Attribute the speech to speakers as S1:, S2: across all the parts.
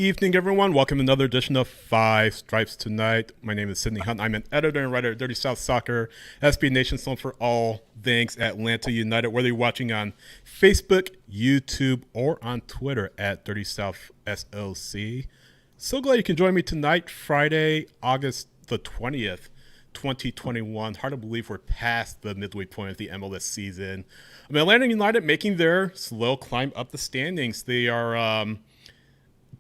S1: evening, everyone. Welcome to another edition of Five Stripes Tonight. My name is Sydney Hunt. I'm an editor and writer at Dirty South Soccer, SB Nation's home for all things Atlanta United, whether you're watching on Facebook, YouTube, or on Twitter at Dirty South SOC. So glad you can join me tonight, Friday, August the 20th. 2021. Hard to believe we're past the midway point of the MLS season. Atlanta United making their slow climb up the standings. They are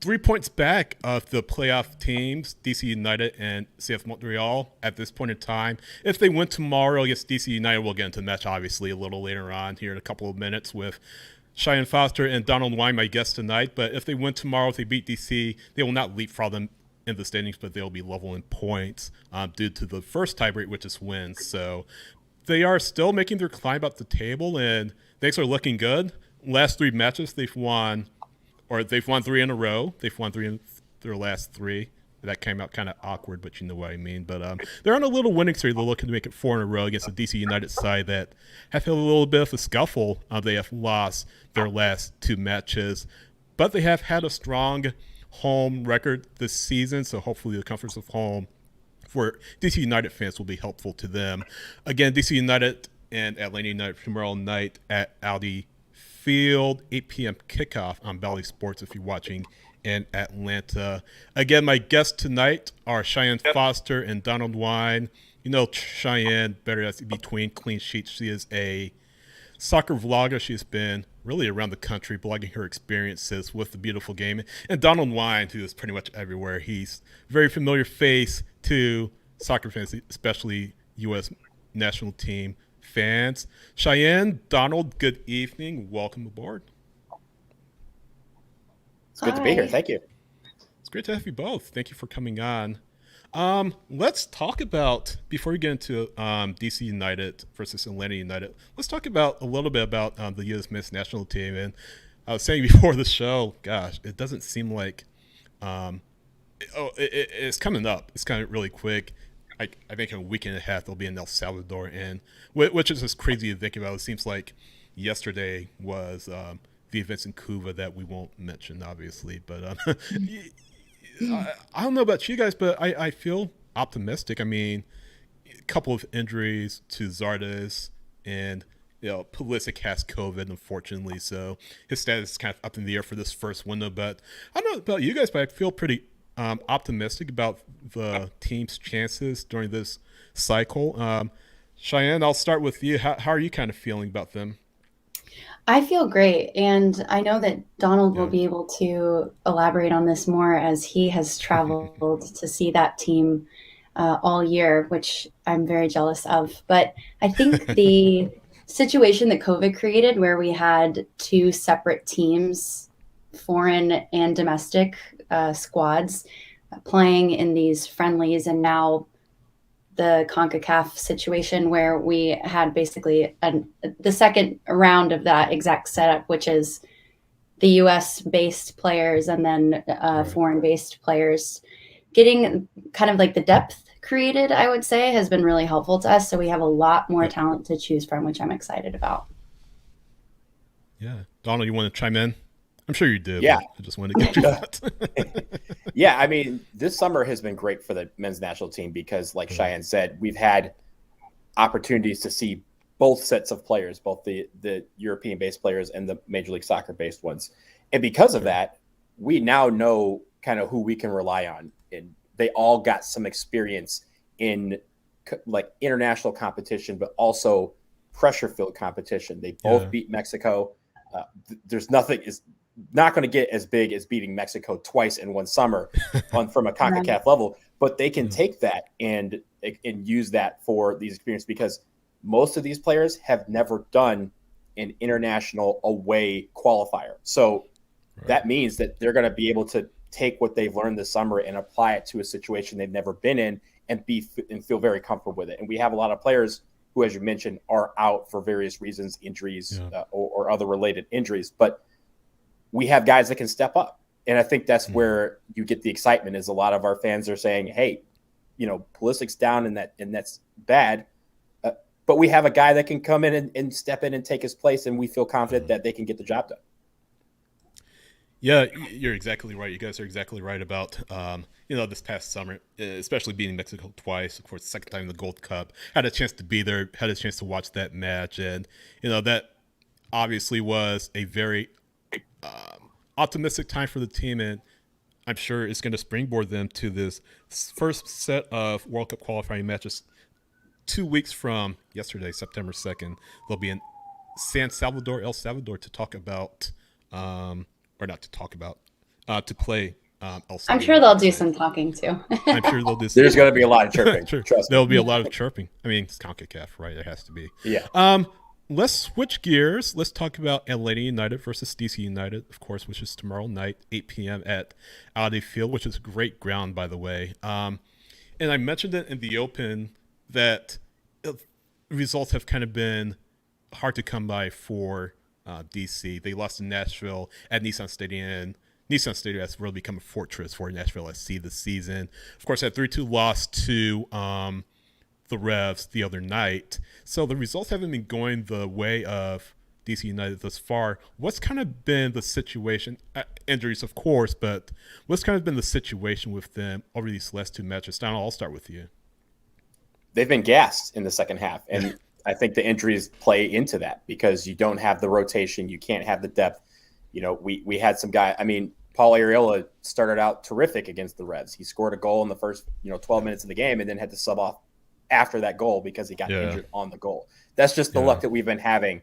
S1: 3 points back of the playoff teams, DC United and CF Montreal at this point in time. If they win tomorrow against DC United, we'll get into the match obviously a little later on here in a couple of minutes with Cheyenne Foster and Donald Wine, my guest tonight. But if they win tomorrow, if they beat DC, they will not leapfrog them in the standings, but they'll be level in points due to the first tiebreak, which is wins. So they are still making their climb up the table, and things are looking good. Last three matches they've won three in a row. They've won three in their last three. That came out kind of awkward, but you know what I mean. But they're on a little winning streak. They're looking to make it four in a row against the DC United side that have had a little bit of a scuffle. They have lost their last two matches, but they have had a strong home record this season, so hopefully the comforts of home for DC United fans will be helpful to them. Again, DC United and Atlanta United tomorrow night at Audi Field, 8 p.m. kickoff on Bally Sports if you're watching in Atlanta. Again, my guests tonight are Cheyenne Foster and Donald Wine. You know Cheyenne better as between clean sheets. She is a soccer vlogger. She's been really around the country blogging her experiences with the beautiful game. And Donald Wine, who is pretty much everywhere. He's a very familiar face to soccer fans, especially U.S. national team fans. Cheyenne, Donald, good evening. Welcome aboard.
S2: It's good to be here. Thank you.
S1: It's great to have you both. Thank you for coming on. Let's talk about, before we get into DC United versus Atlanta United, let's talk about a little bit about the U.S. men's national team. And I was saying before the show, gosh, it doesn't seem like it's coming up. It's kind of really quick. I think in a week and a half they'll be in El Salvador, and which is just crazy to think about. It seems like yesterday was the events in Cuba that we won't mention, obviously, but I don't know about you guys, but I feel optimistic. I mean, a couple of injuries to Zardes, and Pulisic has COVID, unfortunately, so his status is kind of up in the air for this first window. But I don't know about you guys, but I feel pretty optimistic about the team's chances during this cycle. Cheyenne, I'll start with you. How are you kind of feeling about them?
S3: I feel great, and I know that Donald will be able to elaborate on this more as he has traveled to see that team all year, which I'm very jealous of. But I think the situation that COVID created, where we had two separate teams, foreign and domestic squads, playing in these friendlies, and now the CONCACAF situation where we had basically the second round of that exact setup, which is the US-based players and then foreign-based players. Getting kind of like the depth created, I would say, has been really helpful to us. So we have a lot more talent to choose from, which I'm excited about.
S1: Yeah. Donald, you want to chime in? I'm sure you do.
S2: Yeah.
S1: I just wanted to get your thoughts.
S2: Yeah, I mean, this summer has been great for the men's national team because, like Cheyenne said, we've had opportunities to see both sets of players, both the European-based players and the Major League Soccer-based ones. And because of that, we now know kind of who we can rely on. And they all got some experience in like international competition, but also pressure-filled competition. They both beat Mexico. There's nothing is not going to get as big as beating Mexico twice in one summer from a CONCACAF level, but they can take that and use that for these experiences because most of these players have never done an international away qualifier. So that means that they're going to be able to take what they've learned this summer and apply it to a situation they've never been in and feel very comfortable with it. And we have a lot of players who, as you mentioned, are out for various reasons, injuries or other related injuries. But we have guys that can step up. And I think that's where you get the excitement is a lot of our fans are saying, hey, Pulisic's down and that's bad. But we have a guy that can come in and step in and take his place, and we feel confident that they can get the job done.
S1: Yeah, you're exactly right. You guys are exactly right about this past summer, especially being in Mexico twice. Of course, the second time in the Gold Cup, had a chance to be there, had a chance to watch that match, and that obviously was a very optimistic time for the team, and I'm sure it's going to springboard them to this first set of World Cup qualifying matches 2 weeks from yesterday, September 2nd. They'll be in San Salvador, El Salvador, to talk about, or not to talk about, to play El
S3: I'm
S1: Salvador.
S3: sure they'll do some talking too.
S1: I'm sure they'll do some.
S2: There's going to be a lot of chirping.
S1: Sure.
S2: Trust me.
S1: There'll be a lot of chirping. I mean, it's CONCACAF, right? It has to be.
S2: Yeah.
S1: Let's switch gears. Let's talk about Atlanta United versus DC United, of course, which is tomorrow night, 8 p.m. at Audi Field, which is great ground, by the way. And I mentioned it in the Open that results have kind of been hard to come by for DC. They lost to Nashville at Nissan Stadium. Nissan Stadium has really become a fortress for Nashville SC this season. Of course, that 3-2 loss to the Revs the other night. So the results haven't been going the way of DC United thus far. What's kind of been the situation? Injuries, of course, but what's kind of been the situation with them over these last two matches? Donald, I'll start with you.
S2: They've been gassed in the second half, and I think the injuries play into that because you don't have the rotation, you can't have the depth. We had some guy. I mean, Paul Arriola started out terrific against the Revs. He scored a goal in the first 12 minutes of the game, and then had to sub off after that goal because he got injured on the goal. That's just the luck that we've been having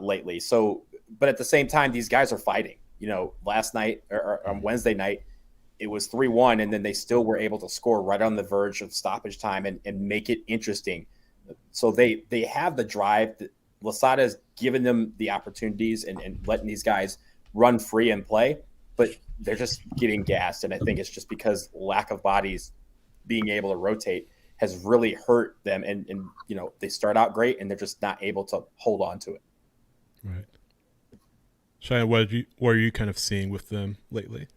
S2: lately. So, but at the same time, these guys are fighting. Last night or on Wednesday night, it was 3-1, and then they still were able to score right on the verge of stoppage time and make it interesting. So they have the drive. Losada has given them the opportunities and letting these guys run free and play, but they're just getting gassed. And I think it's just because lack of bodies being able to rotate has really hurt them. And they start out great and they're just not able to hold on to it.
S1: Right. Cheyenne, what are you kind of seeing with them lately?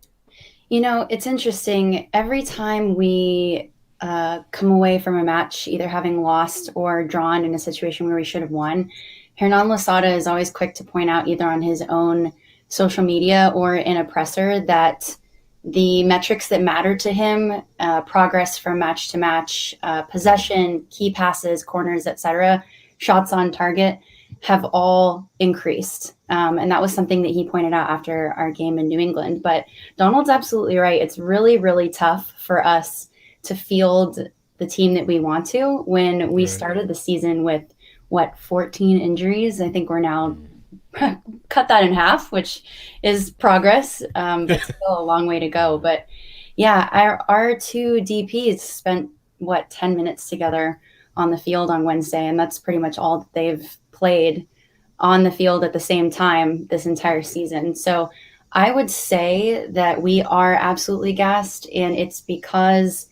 S3: It's interesting. Every time we come away from a match, either having lost or drawn in a situation where we should have won, Hernan Losada is always quick to point out either on his own social media or in a presser that the metrics that matter to him, progress from match to match, possession, key passes, corners, etc., shots on target, have all increased. And that was something that he pointed out after our game in New England. But Donald's absolutely right. It's really, really tough for us to field the team that we want to when we started the season with 14 injuries. I think we're now cut that in half, which is progress, but still a long way to go. But yeah, our two DPs spent 10 minutes together on the field on Wednesday, and that's pretty much all that they've played on the field at the same time this entire season. So I would say that we are absolutely gassed, and it's because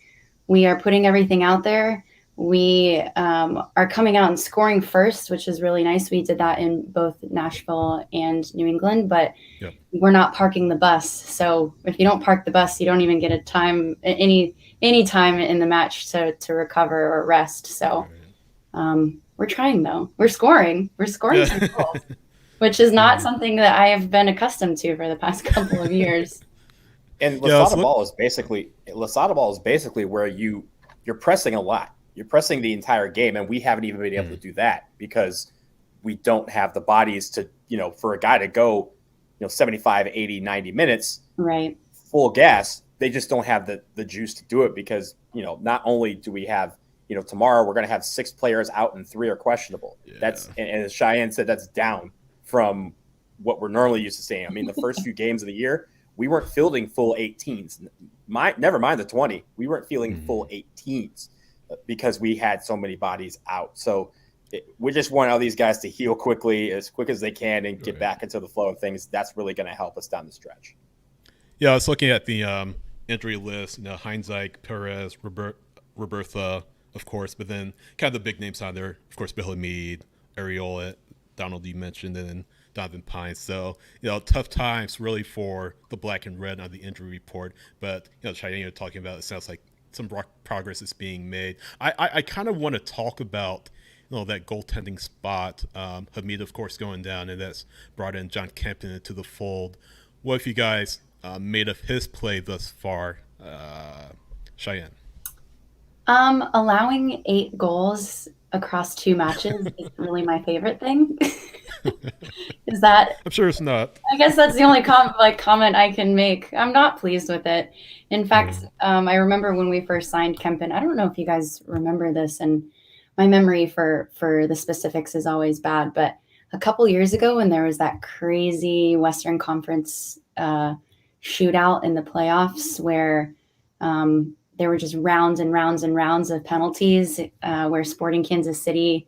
S3: we are putting everything out there. We are coming out and scoring first, which is really nice. We did that in both Nashville and New England, but we're not parking the bus. So if you don't park the bus, you don't even get any time in the match to recover or rest. So we're trying, though. We're scoring some goals, which is not something that I have been accustomed to for the past couple of years.
S2: And Losada ball is basically where you're pressing a lot. You're pressing the entire game, and we haven't even been able to do that because we don't have the bodies to, for a guy to go, 75, 80, 90 minutes,
S3: right, full
S2: gas. They just don't have the juice to do it because, not only do we have, tomorrow we're going to have 6 players out and 3 are questionable. That's, and as Cheyenne said, that's down from what we're normally used to seeing. I mean, the first few games of the year, we weren't fielding full 18s. Never mind the 20. We weren't fielding full 18s because we had so many bodies out. So we just want all these guys to heal quickly, as quick as they can, and get back into the flow of things. That's really going to help us down the stretch.
S1: Yeah, I was looking at the entry list. Heinzike, Perez, Robertha, of course, but then kind of the big names on there, of course, Bill Hamid, Arriola, Donald you mentioned, and then Donovan Pine. So, tough times really for the black and red on the injury report. But, Cheyenne, you're talking about, it sounds like some progress is being made. I kind of want to talk about, that goaltending spot. Hamid, of course, going down, and that's brought in John Kempton into the fold. what have you guys made of his play thus far, Cheyenne?
S3: Allowing 8 goals across 2 matches is really my favorite thing. Is that
S1: I'm sure it's not.
S3: I guess that's the only comment I can make. I'm not pleased with it. In fact, I remember when we first signed Kempen. I don't know if you guys remember this, and my memory for the specifics is always bad. But a couple years ago, when there was that crazy Western Conference shootout in the playoffs, where there were just rounds and rounds and rounds of penalties, where Sporting Kansas City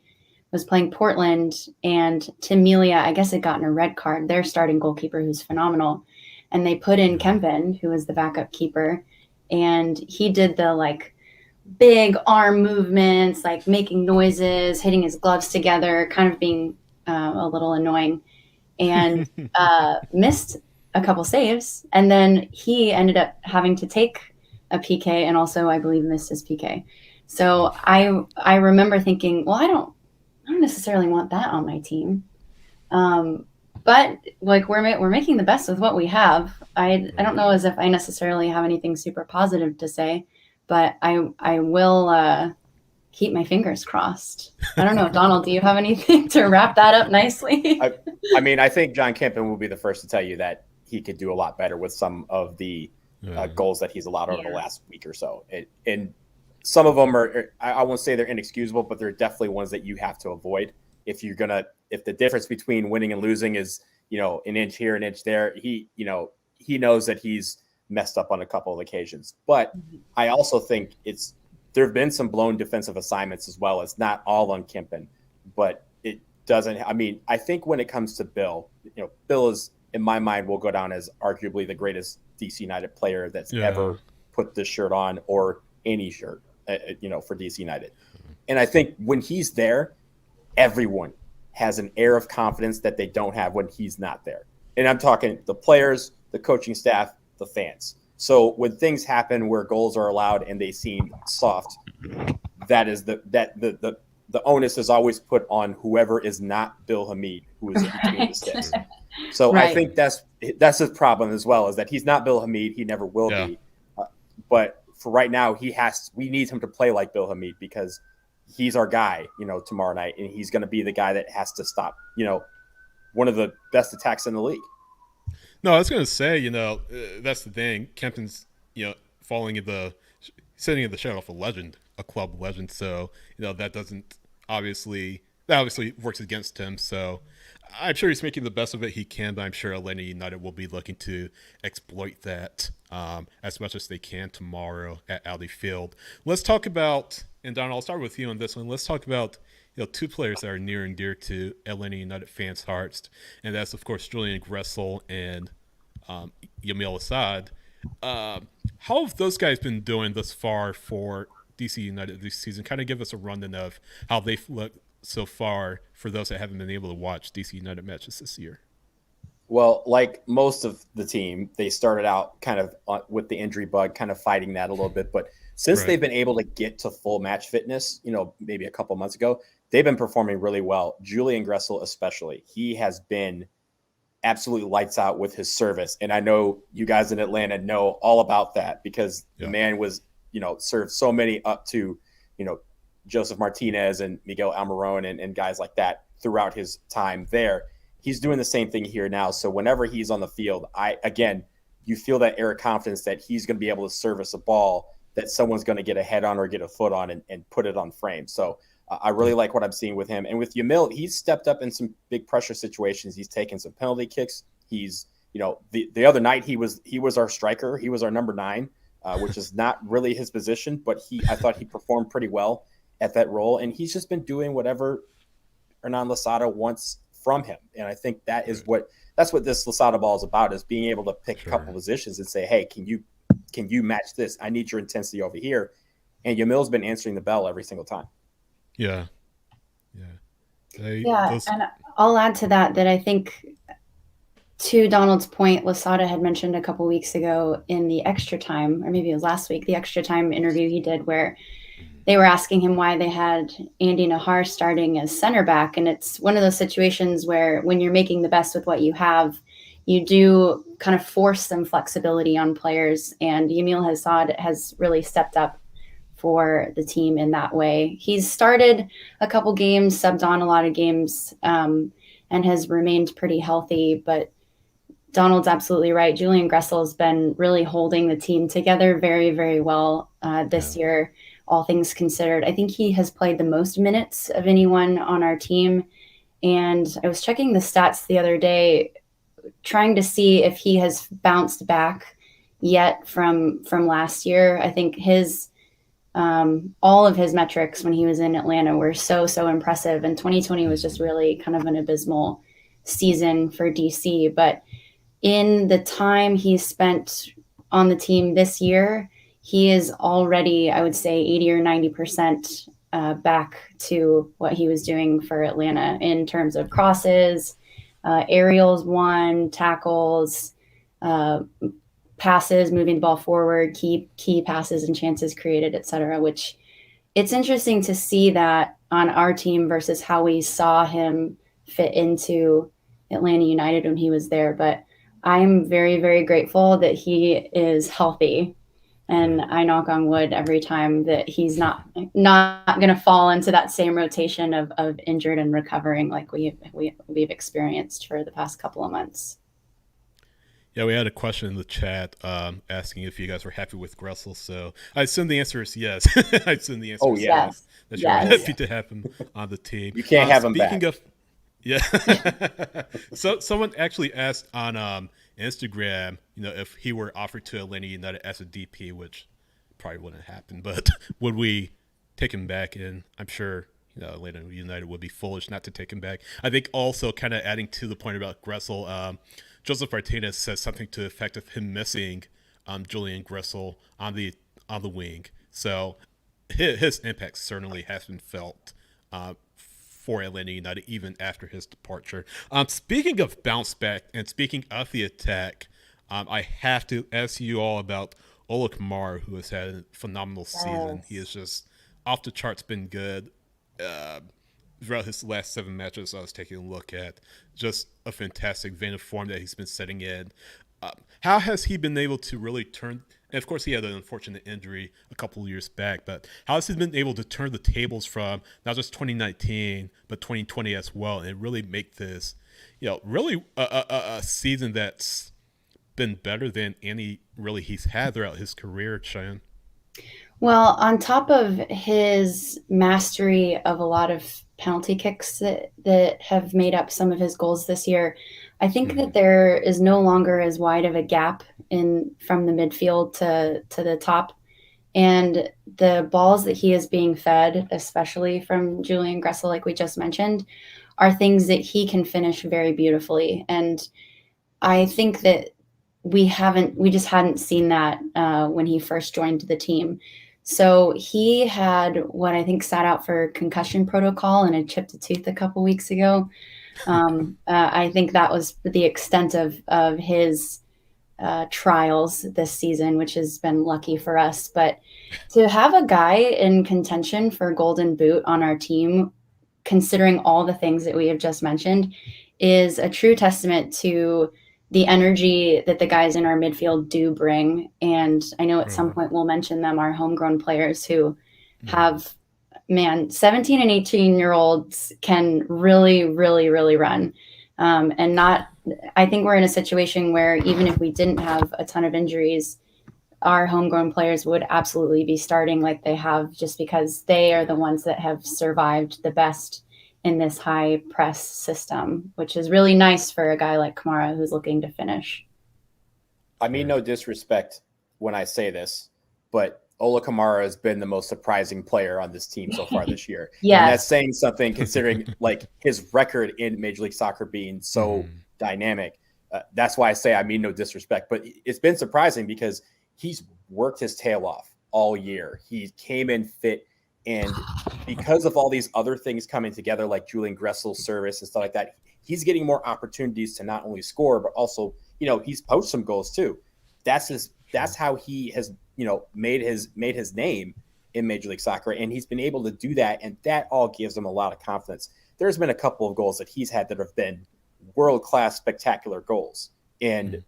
S3: was playing Portland, and Tim Melia, I guess, had gotten a red card, their starting goalkeeper, who's phenomenal. And they put in Kempen, who was the backup keeper, and he did the like big arm movements, like making noises, hitting his gloves together, kind of being a little annoying, and missed a couple saves. And then he ended up having to take a PK, and also, I believe, missed his PK. So I remember thinking, well, I don't necessarily want that on my team. But like we're making the best with what we have. I don't know as if I necessarily have anything super positive to say, but I will keep my fingers crossed. I don't know, Donald, do you have anything to wrap that up nicely?
S2: I mean, I think John Kempen will be the first to tell you that he could do a lot better with some of the goals that he's allowed over the last week or so. And some of them are, I won't say they're inexcusable, but they're definitely ones that you have to avoid. If the difference between winning and losing is, an inch here, an inch there, he knows that he's messed up on a couple of occasions. But I also think there have been some blown defensive assignments as well. It's not all on Kempen, but it doesn't, I think when it comes to Bill, Bill is, in my mind, will go down as arguably the greatest DC United player that's ever put this shirt on, or any shirt. For DC United. And I think when he's there, everyone has an air of confidence that they don't have when he's not there. And I'm talking the players, the coaching staff, the fans. So when things happen where goals are allowed and they seem soft, that is the onus is always put on whoever is not Bill Hamid, who is between the sticks. So I think that's his problem as well, is that he's not Bill Hamid. He never will be. But for right now, we need him to play like Bill Hamid, because he's our guy, tomorrow night, and he's going to be the guy that has to stop, one of the best attacks in the league.
S1: No, I was going to say, that's the thing. Kempen's, sitting in the shadow of a legend, a club legend. So, that obviously works against him. So I'm sure he's making the best of it he can, but I'm sure Atlanta United will be looking to exploit that as much as they can tomorrow at Audi Field. Let's talk about, and Don, I'll start with you on this one. Let's talk about two players that are near and dear to Atlanta United fans' hearts, and that's, of course, Julian Gressel and Yamil Assad. How have those guys been doing thus far for DC United this season? Kind of give us a rundown of how they've looked so far for those that haven't been able to watch DC United matches this year.
S2: Well, like most of the team, they started out kind of with the injury bug, kind of fighting that a little bit. But since they've been able to get to full match fitness, maybe a couple months ago, they've been performing really well. Julian Gressel especially. He has been absolutely lights out with his service. And I know you guys in Atlanta know all about that, because the man was, served so many up to, Joseph Martinez and Miguel Almiron and guys like that throughout his time there. He's doing the same thing here now. So whenever he's on the field, you feel that air of confidence that he's going to be able to service a ball that someone's going to get a head on or get a foot on and put it on frame. So I really like what I'm seeing with him. And with Yamil, he's stepped up in some big pressure situations. He's taken some penalty kicks. He's, the other night he was our striker. He was our number 9, which is not really his position, but I thought he performed pretty well at that role. And he's just been doing whatever Hernan Losada wants from him. And I think that's what this Losada ball is about, is being able to pick a couple positions and say, hey, can you match this? I need your intensity over here. And Yamil's been answering the bell every single time.
S1: Yeah.
S3: And I'll add to that I think, to Donald's point, Losada had mentioned a couple weeks ago in the extra time, or maybe it was last week, the extra time interview he did, where they were asking him why they had Andy Nahar starting as center back. And it's one of those situations where when you're making the best with what you have, you do kind of force some flexibility on players. And Yamil Hassad has really stepped up for the team in that way. He's started a couple games, subbed on a lot of games, and has remained pretty healthy. But Donald's absolutely right. Julian Gressel has been really holding the team together very, very well this year, all things considered. I think he has played the most minutes of anyone on our team. And I was checking the stats the other day, trying to see if he has bounced back yet from last year. I think all of his metrics when he was in Atlanta were so impressive. And 2020 was just really kind of an abysmal season for DC. But in the time he's spent on the team this year, he is already, I would say, 80 or 90% back to what he was doing for Atlanta in terms of crosses, aerials won, tackles, passes, moving the ball forward, key passes and chances created, et cetera, which it's interesting to see that on our team versus how we saw him fit into Atlanta United when he was there. But I'm very, very grateful that he is healthy. And I knock on wood every time that he's not going to fall into that same rotation of injured and recovering like we've experienced for the past couple of months.
S1: Yeah, we had a question in the chat asking if you guys were happy with Gressel. So I assume the answer is yes. I assume the answer is yes. That you're happy to have him on the team.
S2: You can't have him back.
S1: Speaking of, yeah. So someone actually asked on Instagram, if he were offered to Atlanta United as a DP, which probably wouldn't happen, but would we take him back? And I'm sure Atlanta United would be foolish not to take him back. I think also kind of adding to the point about Gressel, Joseph Martinez says something to the effect of him missing Julian Gressel on the wing. So his impact certainly has been felt for Atlanta United even after his departure. Speaking of bounce back and speaking of the attack, I have to ask you all about Ola Kamara, who has had a phenomenal season. He is just off the charts, been good. Throughout his last 7 matches I was taking a look at, just a fantastic vein of form that he's been setting in. How has he been able to really turn, and of course he had an unfortunate injury a couple of years back, but how has he been able to turn the tables from not just 2019 but 2020 as well, and really make this really a season that's been better than any really he's had throughout his career, Cheyenne?
S3: Well, on top of his mastery of a lot of penalty kicks that have made up some of his goals this year, I think that there is no longer as wide of a gap from the midfield to the top. And the balls that he is being fed, especially from Julian Gressel, like we just mentioned, are things that he can finish very beautifully. And I think that we just hadn't seen that when he first joined the team. So he had what I think sat out for concussion protocol and had chipped a tooth a couple weeks ago. I think that was the extent of his trials this season, which has been lucky for us. But to have a guy in contention for Golden Boot on our team, considering all the things that we have just mentioned, is a true testament to the energy that the guys in our midfield do bring. And I know at some point we'll mention them, our homegrown players who have, 17 and 18-year-olds can really, really, really run. I think we're in a situation where even if we didn't have a ton of injuries, our homegrown players would absolutely be starting like they have, just because they are the ones that have survived the best in this high press system, which is really nice for a guy like Kamara who's looking to finish.
S2: I mean, no disrespect when I say this, but Ola Kamara has been the most surprising player on this team so far this year.
S3: Yes.
S2: And that's saying something considering like his record in Major League Soccer being so dynamic. That's why I say I mean no disrespect, but it's been surprising because he's worked his tail off all year. He came in fit. And because of all these other things coming together, like Julian Gressel's service and stuff like that, he's getting more opportunities to not only score, but also, he's poached some goals too. That's how he has, made his name in Major League Soccer. And he's been able to do that. And that all gives him a lot of confidence. There's been a couple of goals that he's had that have been world-class, spectacular goals. And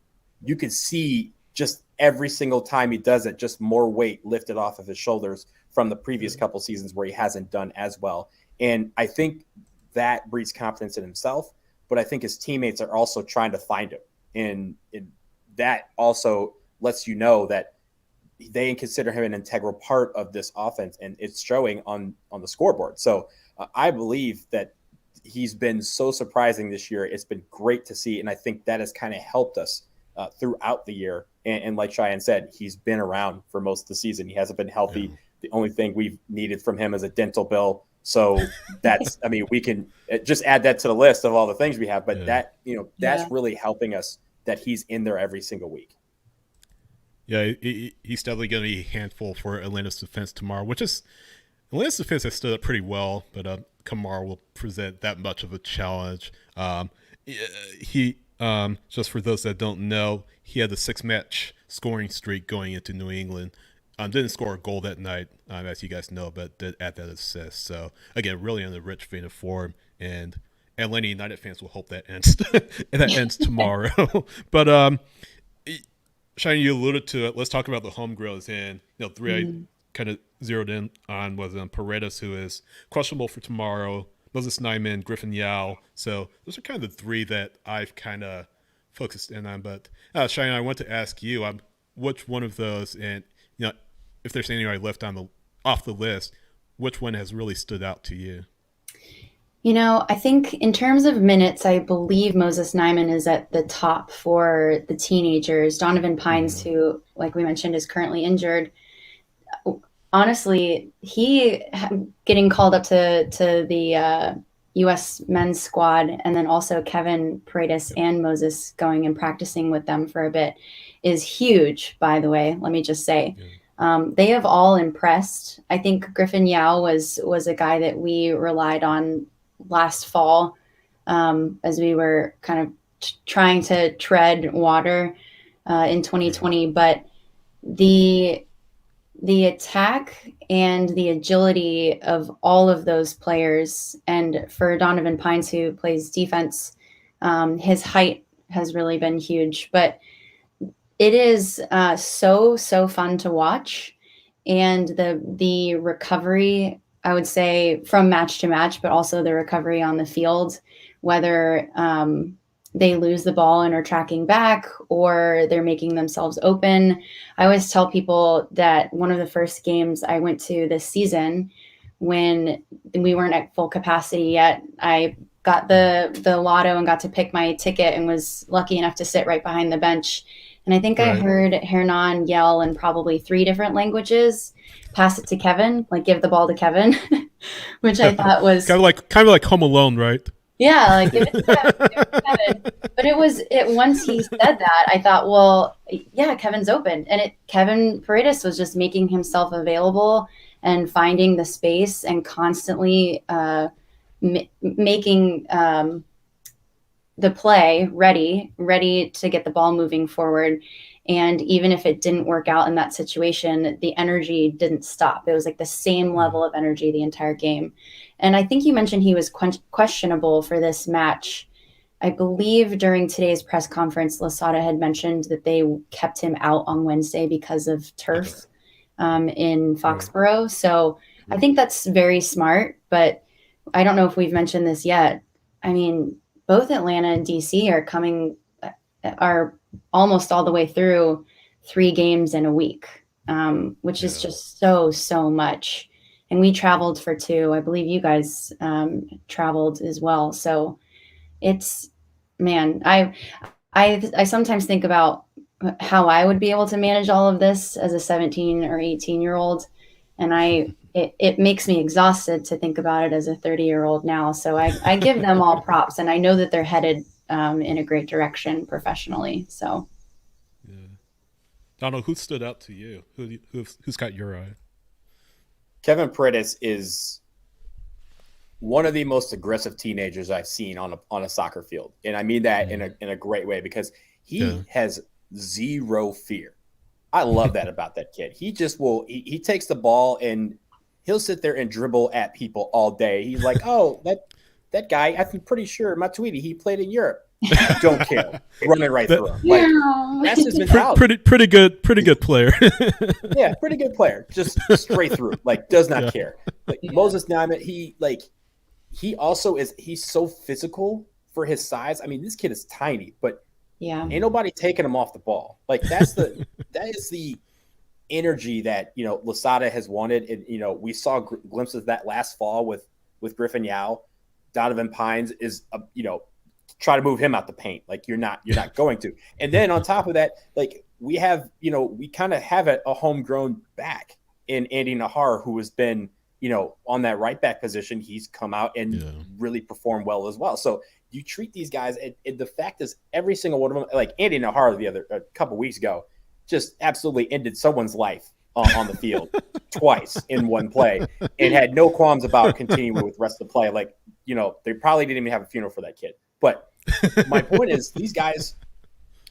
S2: you could see just every single time he does it, just more weight lifted off of his shoulders from the previous couple seasons where he hasn't done as well. And I think that breeds confidence in himself, but I think his teammates are also trying to find him. And that also lets you know that they consider him an integral part of this offense, and it's showing on the scoreboard. So I believe that he's been so surprising this year. It's been great to see, and I think that has kind of helped us throughout the year. And like Cheyenne said, he's been around for most of the season. He hasn't been healthy. Yeah. The only thing we've needed from him is a dental bill. So that's, I mean, we can just add that to the list of all the things we have, but that, that's really helping us that he's in there every single week.
S1: Yeah, he's definitely going to be a handful for Atlanta's defense tomorrow, which is Atlanta's defense has stood up pretty well, but Kamara will present that much of a challenge. He just for those that don't know, he had the 6-match scoring streak going into New England. Didn't score a goal that night, as you guys know, but did add that assist. So again, really in a rich vein of form, and Atlanta United fans will hope that ends tomorrow. But Cheyenne, you alluded to it. Let's talk about the home grows. And three I kind of zeroed in on was Paredes, who is questionable for tomorrow. Moses Nyman, Griffin Yao. So those are kind of the three that I've kind of focused in on. But Cheyenne, I want to ask you, which one of those, and if there's anybody left off the list, which one has really stood out to you?
S3: I think in terms of minutes, I believe Moses Nyman is at the top for the teenagers. Donovan Pines, who, like we mentioned, is currently injured. Honestly, he getting called up to the U.S. men's squad, and then also Kevin Paredes and Moses going and practicing with them for a bit is huge, by the way, let me just say. Yeah. They have all impressed. I think Griffin Yao was a guy that we relied on last fall as we were kind of trying to tread water in 2020. But the attack and the agility of all of those players, and for Donovan Pines, who plays defense, his height has really been huge. But it is so fun to watch, and the recovery, I would say, from match to match, but also the recovery on the field, whether they lose the ball and are tracking back or they're making themselves open. I always tell people that one of the first games I went to this season, when we weren't at full capacity yet, I got the lotto and got to pick my ticket and was lucky enough to sit right behind the bench. And I think I heard Hernan yell in probably 3 different languages, pass it to Kevin, like give the ball to Kevin, which I thought was
S1: kind of like Home Alone, right?
S3: Yeah, like give it to Kevin. But once he said that, I thought, well, yeah, Kevin's open. And Kevin Paredes was just making himself available and finding the space and constantly making the play ready to get the ball moving forward. And even if it didn't work out in that situation, the energy didn't stop. It was like the same level of energy the entire game. And I think you mentioned he was questionable for this match. I believe during today's press conference, Losada had mentioned that they kept him out on Wednesday because of turf in Foxborough. So I think that's very smart, but I don't know if we've mentioned this yet. I mean, both Atlanta and DC are almost all the way through 3 games in a week, which is just so much. And we traveled for 2. I believe you guys traveled as well. So it's, man, I sometimes think about how I would be able to manage all of this as a 17 or 18-year-old. And it makes me exhausted to think about it as a 30-year-old now. So I give them all props, and I know that they're headed in a great direction professionally. So,
S1: yeah. Donald, who stood out to you? Who's got your eye?
S2: Kevin Paredes is one of the most aggressive teenagers I've seen on a soccer field, and I mean that in a great way, because he has zero fear. I love that about that kid. He just will. He takes the ball and he'll sit there and dribble at people all day. He's like, oh, that guy. I'm pretty sure Matuidi. He played in Europe. Don't care. Running right through him. Like, that's his mentality.
S1: Pretty good player.
S2: Yeah, pretty good player. Just straight through. Like, does not care. Like Moses Naaman, he also is. He's so physical for his size. I mean, this kid is tiny, but ain't nobody taking him off the ball. Like that is the energy that Losada has wanted. And we saw glimpses of that last fall with Griffin Yao. Donovan Pines is try to move him out the paint. Like you're not going to. And then on top of that, like we have we kind of have a homegrown back in Andy Nahar, who has been on that right back position. He's come out and really performed well as well. So you treat these guys, and the fact is every single one of them, like Andy Nahar a couple weeks ago, just absolutely ended someone's life on the field twice in one play and had no qualms about continuing with the rest of the play. Like, they probably didn't even have a funeral for that kid. But my point is these guys,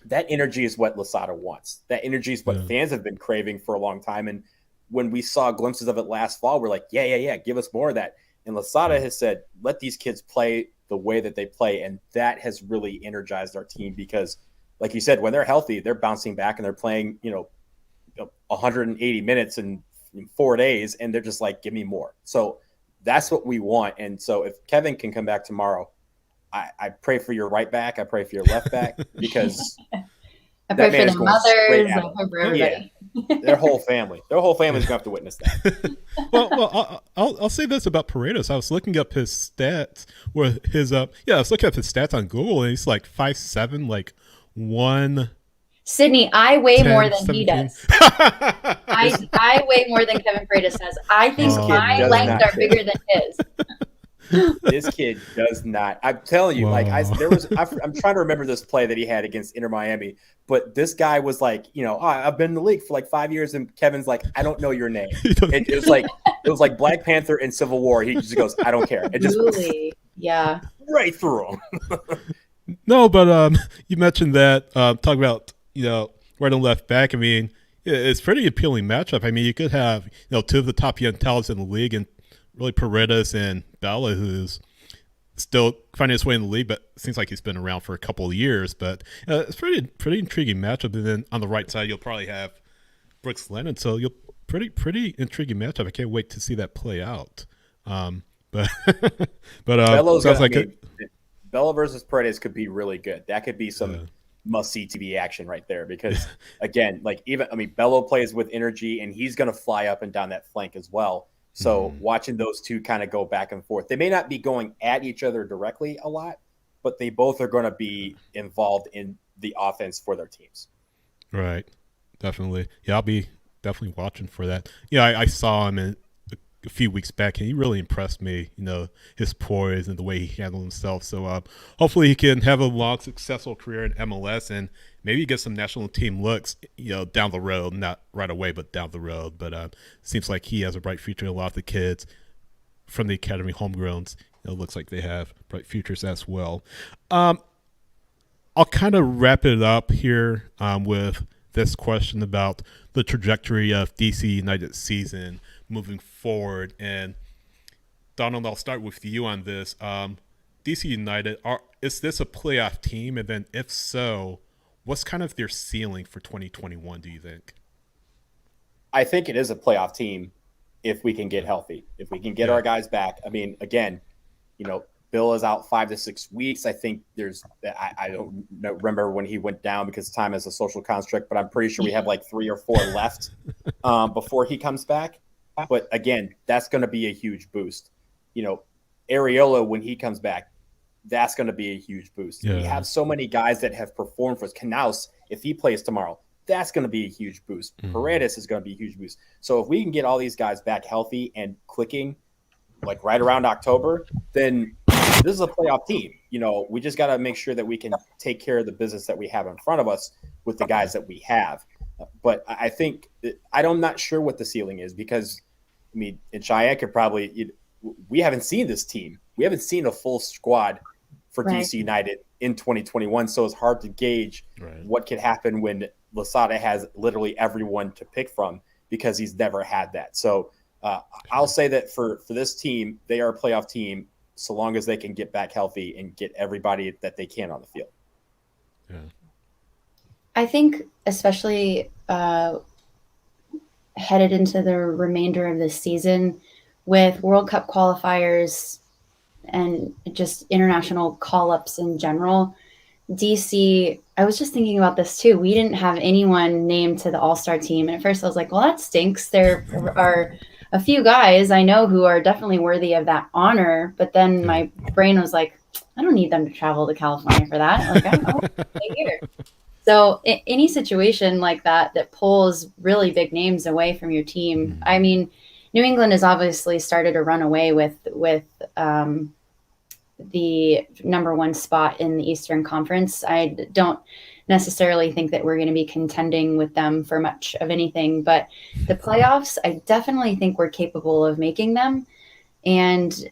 S2: that energy is what Losada wants. That energy is what fans have been craving for a long time. And when we saw glimpses of it last fall, we're like, yeah, give us more of that. And Losada has said, let these kids play the way that they play. And that has really energized our team because, like you said, when they're healthy, they're bouncing back and they're playing, 180 minutes in 4 days. And they're just like, give me more. So that's what we want. And so if Kevin can come back tomorrow, I pray for your right back. I pray for your left back because
S3: I pray for the mothers. I pray for everybody.
S2: Yeah. Their whole family. Their whole family's going to have to witness that.
S1: Well, I'll say this about Paredes. I was looking up his stats. I was looking up his stats on Google, and he's like 5'7", like 1.
S3: Sydney, I weigh more than he does. I weigh more than Kevin Paredes does. I think my legs are bigger than his.
S2: This kid does not. I'm telling you, I'm trying to remember this play that he had against Inter Miami, but this guy was like, I've been in the league for like 5 years, and Kevin's like, I don't know your name. And it was like Black Panther in Civil War. He just goes, I don't care. It just right through him.
S1: No, but you mentioned that talk about right and left back. I mean, it's pretty appealing matchup. I mean, you could have two of the top young talents in the league, and really Paredes and Bella, who's still finding his way in the league, but seems like he's been around for a couple of years. But it's pretty intriguing matchup. And then on the right side, you'll probably have Brooks Lennon. So you'll pretty intriguing matchup. I can't wait to see that play out. But sounds like
S2: Bella versus Paredes could be really good. That could be some must-see TV action right there because, again, Bello plays with energy, and he's going to fly up and down that flank as well. So watching those two kind of go back and forth, they may not be going at each other directly a lot, but they both are going to be involved in the offense for their teams.
S1: Right. Definitely. Yeah, I'll be definitely watching for that. Yeah, I saw him a few weeks back, and he really impressed me, his poise and the way he handled himself. So hopefully he can have a long, successful career in MLS and maybe get some national team looks, down the road, not right away, but down the road. But seems like he has a bright future. A lot of the kids from the academy, homegrowns, looks like they have bright futures as well. I'll kind of wrap it up here with this question about the trajectory of DC United season moving forward. And Donald, I'll start with you on this. DC United, is this a playoff team? And then if so, what's kind of their ceiling for 2021, do you think?
S2: I think it is a playoff team if we can get healthy, if we can get our guys back. I mean, again, Bill is out 5 to 6 weeks. I think I don't remember when he went down because time is a social construct, but I'm pretty sure we have like 3 or 4 left before he comes back. But again, that's going to be a huge boost. Areola, when he comes back, that's going to be a huge boost. Yeah. We have so many guys that have performed for us. Knaus, if he plays tomorrow, that's going to be a huge boost. Paredes is going to be a huge boost. So if we can get all these guys back healthy and clicking like right around October, then this is a playoff team. We just got to make sure that we can take care of the business that we have in front of us with the guys that we have. But I think I'm not sure what the ceiling is because, and Cheyenne could probably we haven't seen this team. We haven't seen a full squad for DC United in 2021, so it's hard to gauge what could happen when Losada has literally everyone to pick from because he's never had that. So I'll say that for this team, they are a playoff team so long as they can get back healthy and get everybody that they can on the field.
S1: Yeah.
S3: I think especially headed into the remainder of this season with World Cup qualifiers and just international call-ups in general, DC, I was just thinking about this too. We didn't have anyone named to the All-Star team. And at first I was like, well, that stinks. There are a few guys I know who are definitely worthy of that honor. But then my brain was like, I don't need them to travel to California for that. Like, I don't stay here. So any situation like that that pulls really big names away from your team. I mean, New England has obviously started to run away with the number one spot in the Eastern Conference. I don't necessarily think that we're going to be contending with them for much of anything, but the playoffs, I definitely think we're capable of making them. And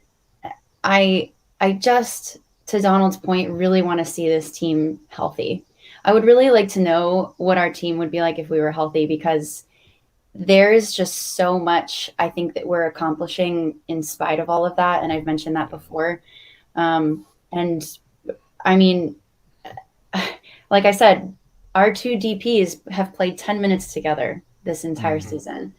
S3: I just, to Donald's point, really want to see this team healthy. I would really like to know what our team would be like if we were healthy, because there's just so much I think that we're accomplishing in spite of all of that. And I've mentioned that before. And I mean, like I said, our two DPs have played 10 minutes together this entire season.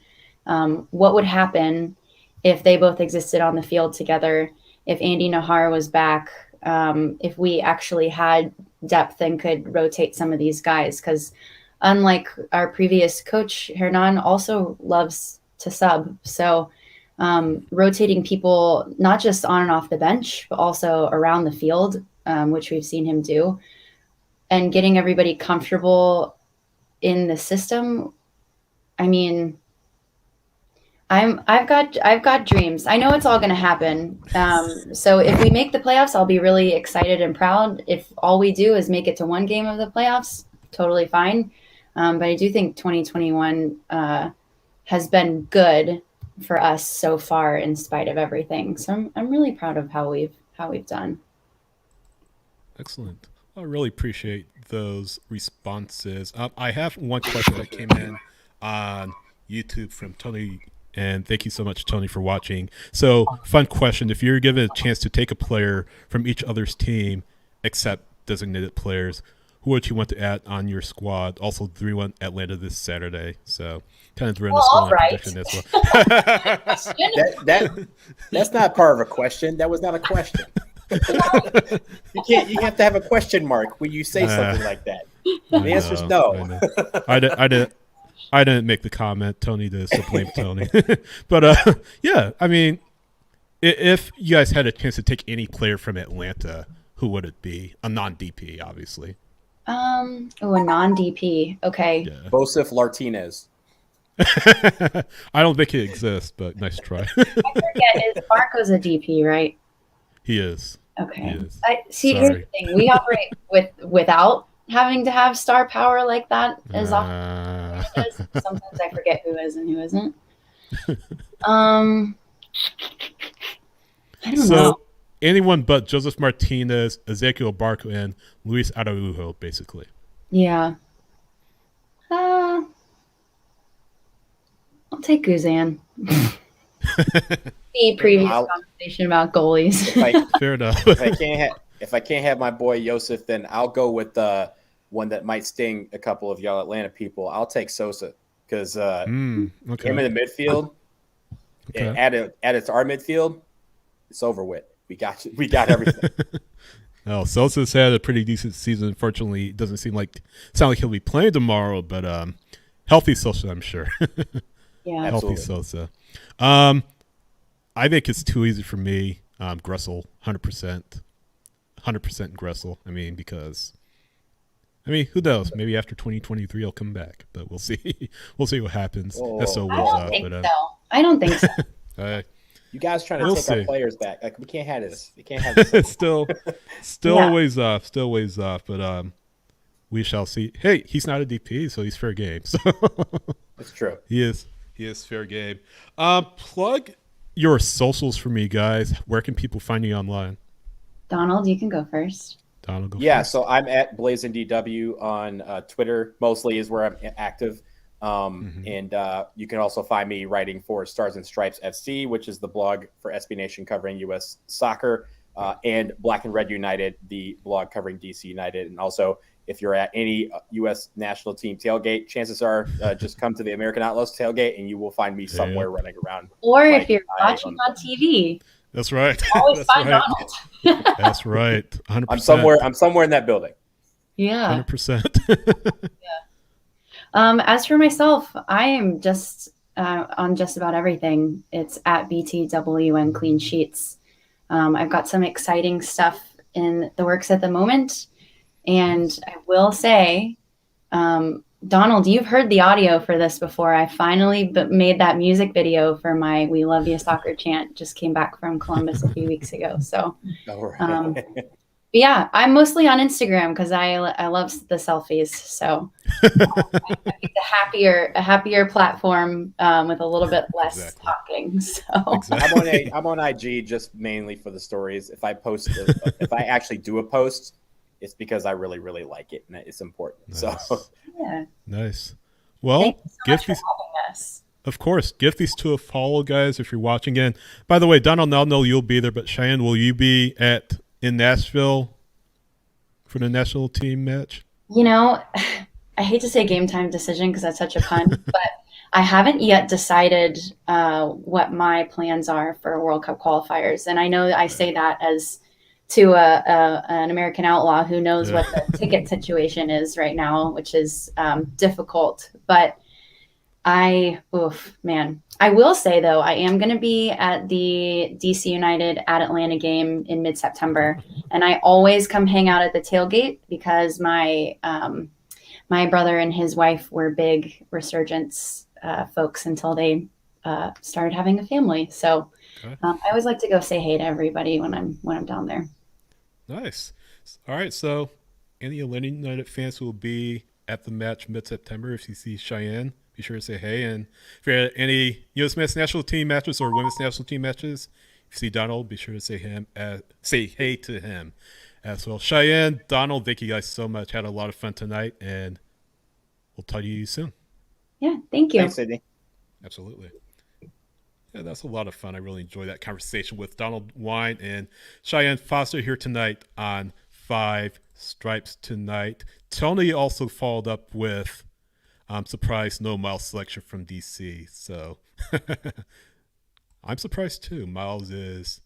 S3: What would happen if they both existed on the field together? If Andy Nahar was back, if we actually had depth and could rotate some of these guys, because unlike our previous coach, Hernan also loves to sub. So rotating people, not just on and off the bench, but also around the field, which we've seen him do, and getting everybody comfortable in the system. I mean, I've got dreams. I know it's all going to happen. So if we make the playoffs, I'll be really excited and proud. If all we do is make it to one game of the playoffs, totally fine. But I do think 2021 has been good for us so far, in spite of everything. So I'm really proud of how we've done.
S1: Excellent. I really appreciate those responses. I have one question that came in on YouTube from Tony, and thank you so much, Tony, for watching. So, fun question. If you're given a chance to take a player from each other's team, except designated players, who would you want to add on your squad? Also, 3-1 Atlanta this Saturday. So, kind of throwing the score prediction as
S2: well. That's not part of a question. That was not a question. You have to have a question mark when you say something like that. The answer is no.
S1: I didn't make the comment. Tony did, so blame Tony. But yeah, I mean, if you guys had a chance to take any player from Atlanta, who would it be? A non-DP, obviously.
S3: A non-DP. Okay.
S2: Yeah. Bosif Lartinez.
S1: I don't think he exists, but nice try.
S3: I forget. Is Marco's a DP, right?
S1: He is.
S3: Okay.
S1: He is.
S3: Here's the thing. We operate without having to have star power like that as often as does. Sometimes I forget who is and who isn't. I don't know.
S1: Anyone but Joseph Martinez, Ezequiel Barco, and Luis Araujo, basically.
S3: Yeah. I'll take Guzan. The previous conversation about goalies.
S1: Fair enough.
S2: If I can't have my boy Joseph, then I'll go with one that might sting a couple of y'all Atlanta people. I'll take Sosa, because him in the midfield, and it's our midfield, it's over with. We got everything.
S1: No, Sosa's had a pretty decent season. Unfortunately, it doesn't sound like he'll be playing tomorrow, but healthy Sosa, I'm sure.
S3: Yeah,
S1: healthy Sosa. I think it's too easy for me. Gressel, 100%, 100% Gressel. I mean, because who knows? Maybe after 2023, he'll come back, but we'll see. We'll see what happens. That's so
S3: I don't think so.
S2: You guys trying to take our players back? Like, we can't have this. We can't have this.
S1: It's still ways off. Still ways off. But we shall see. Hey, he's not a DP, so he's fair game. So
S2: that's true.
S1: He is fair game. Plug your socials for me, guys. Where can people find you online?
S3: Donald, you can go first.
S1: Donald, go
S2: first. So I'm at BlazinDW on Twitter. Mostly is where I'm active. And you can also find me writing for Stars and Stripes FC, which is the blog for SB Nation covering U.S. soccer, and Black and Red United, the blog covering DC United. And also if you're at any U.S. national team tailgate, chances are just come to the American Outlaws tailgate and you will find me somewhere running around.
S3: Or if you're watching on TV.
S1: That's right.
S3: Always
S1: That's
S3: find
S1: right.
S3: Donald.
S1: That's right. 100%.
S2: I'm somewhere in that building.
S3: Yeah.
S1: 100%.
S3: As for myself, I am just on just about everything. It's at BTWN Clean Sheets. I've got some exciting stuff in the works at the moment. And I will say, Donald, you've heard the audio for this before. I finally made that music video for my "We Love You Soccer" chant. Just came back from Columbus a few weeks ago. So, yeah, I'm mostly on Instagram because I love the selfies. So, I think a happier platform with a little bit less talking. So,
S2: I'm on IG just mainly for the stories. If I if I actually do a post, it's because I really, really like it and it's important. Nice. So,
S3: yeah.
S1: Nice. Well, give these, of course, give these two a follow, guys, if you're watching. And by the way, Donald, now know you'll be there, but Cheyenne, will you be in Nashville for the national team match?
S3: You know, I hate to say game time decision because that's such a pun, but I haven't yet decided what my plans are for World Cup qualifiers. And I know I say that as to an American outlaw who knows what the ticket situation is right now, which is difficult. But I will say, though, I am going to be at the DC United at Atlanta game in mid-September. And I always come hang out at the tailgate because my brother and his wife were big Resurgence folks until they started having a family. So I always like to go say hey to everybody when I'm down there.
S1: Nice. All right. So any Atlanta United fans who will be at the match mid-September, if you see Cheyenne, be sure to say hey. And if you're at any U.S. men's national team matches or women's national team matches, if you see Donald, be sure to say hey to him as well. Cheyenne, Donald, thank you guys so much. Had a lot of fun tonight, and we'll talk to you soon.
S3: Yeah, thank you.
S2: Thanks, Sydney.
S1: Absolutely. Yeah, that's a lot of fun. I really enjoyed that conversation with Donald Wine and Cheyenne Foster here tonight on Five Stripes Tonight. Tony also followed up with surprised no Miles selection from DC. So I'm surprised too. Miles is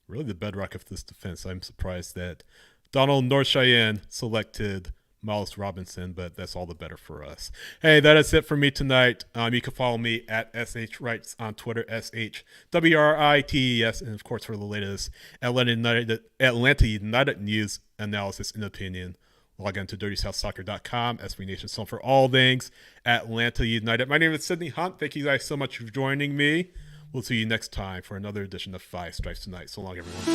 S1: really the bedrock of this defense. I'm surprised that Donald nor Cheyenne selected Miles Robinson, but that's all the better for us. Hey, that is it for me tonight. You can follow me at SHWrites on Twitter, SHWrites, and of course for the latest Atlanta United news, analysis, and opinion, log on to DirtySouthSoccer.com, SB Nation's home for all things Atlanta United. My name is Sidney Hunt. Thank you guys so much for joining me. We'll see you next time for another edition of Five Stripes Tonight. So long, everyone.